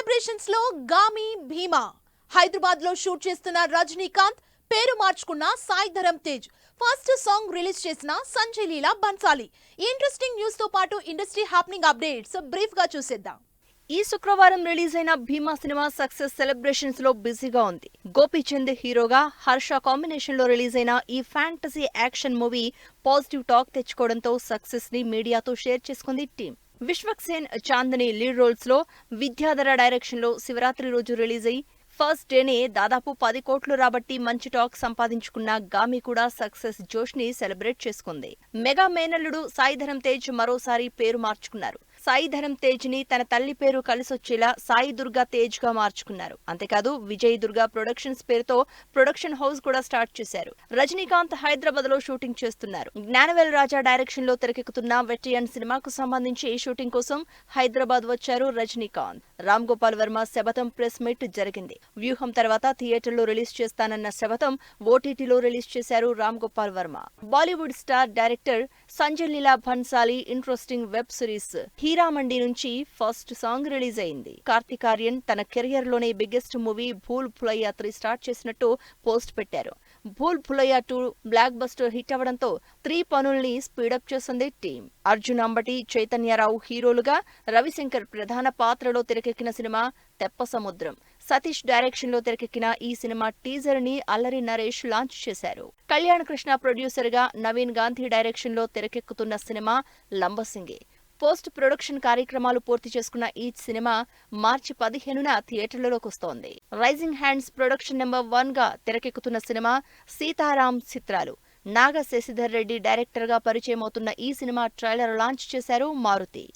Celebrations లో గామి భీమా హైదరాబాద్ లో shoot చేస్తున్న రజనీకాంత్ పేరు మార్చుకున్న Sai Dharam Tej first song release చేసిన సంజయ్ లీలా బన్సాలి. ఇంట్రెస్టింగ్ న్యూస్ తో పాటు ఇండస్ట్రీ హ్యాపెనింగ్ అప్డేట్స్ బ్రీఫ్ గా చూసేద్దాం. ఈ శుక్రవారం రిలీజ్ అయిన భీమా సినిమా సక్సెస్ సెలబ్రేషన్స్ లో బిజీగా ఉంది. గోపీచంద్ హీరోగా హర్ష కాంబినేషన్ లో రిలీజ్ అయిన ఈ fantasy action movie positive talk తెచ్చుకోవడంతో సక్సెస్ ని మీడియాతో షేర్ చేసుకుంది team. Vishwaksen, Chandini lead roles లో, విద్యాధర డైరెక్షన్ లో శివరాత్రి రోజు రిలీజ్ అయి ఫస్ట్ డేనే దాదాపు 10 కోట్లు రాబట్టి మంచి టాక్ సంపాదించుకున్న గామి కూడా సక్సెస్ జోష్ ని సెలబ్రేట్ చేసుకుంది. మెగా మేనల్లుడు సాయి ధరమ్ తేజ్ మరోసారి పేరు మార్చుకున్నారు. సాయి ధరమ్ తేజ్ ని తన తల్లి పేరు కలిసొచ్చేలా సాయి దుర్గా తేజ్ గా మార్చుకున్నారు. అంతేకాదు విజయ్ దుర్గా ప్రొడక్షన్స్ పేరుతో ప్రొడక్షన్ హౌస్ కూడా స్టార్ట్ చేశారు. రజనీకాంత్ హైదరాబాద్ లో షూటింగ్ చేస్తున్నారు. జ్ఞానవేల్ రాజా డైరెక్షన్ లో తెరకెక్కుతున్న వెట్రియన్ సినిమాకు సంబంధించి షూటింగ్ కోసం హైదరాబాద్ వచ్చారు రజనీకాంత్. రామ్ గోపాల్ వర్మ శబతం ప్రెస్ మీట్ జరిగింది. వ్యూహం తర్వాత థియేటర్లో రిలీజ్ చేస్తానన్న శబతం ఓటీటీలో రిలీజ్ చేశారు Ram Gopal Varma. Bollywood star director Sanjay Leela Bhansali interesting web series Heeramandi నుంచి ఫస్ట్ సాంగ్ రిలీజ్ అయింది. కార్తిక్ ఆర్యన్ తన కెరియర్ లోనే బిగ్గెస్ట్ మూవీ భూల్ భులయ్యా 3 స్టార్ట్ చేసినట్టు పోస్ట్ పెట్టారు. భూల్ భులయ్యా 2 బ్లాక్ బస్టర్ హిట్ అవడంతో 3 పనుల్ని స్పీడప్ చేసింది టీం. అర్జున్ అంబటి, చైతన్యరావు హీరోలుగా, రవిశంకర్ ప్రధాన పాత్రలో తెరకెక్కిన సినిమా తెప్ప సముద్రం. సతీష్ డైరెక్షన్ లో తెరకెక్కిన ఈ సినిమా టీజర్ ని అల్లరి నరేష్ లాంచ్ చేశారు. కళ్యాణ్ కృష్ణ ప్రొడ్యూసర్ గా, నవీన్ గాంధీ డైరెక్షన్ లో తెరకెక్కుతున్న సినిమా లంబసింగి. పోస్ట్ ప్రొడక్షన్ కార్యక్రమాలు పూర్తి చేసుకున్న ఈ సినిమా మార్చి 15న థియేటర్లలోకి వస్తోంది. రైజింగ్ హ్యాండ్స్ ప్రొడక్షన్ నెంబర్ 1 గా తెరకెక్కుతున్న సినిమా సీతారాం చిత్రాలు. నాగ శశిధర్ రెడ్డి డైరెక్టర్ గా పరిచయం అవుతున్న ఈ సినిమా ట్రైలర్ లాంచ్ చేశారు మారుతి.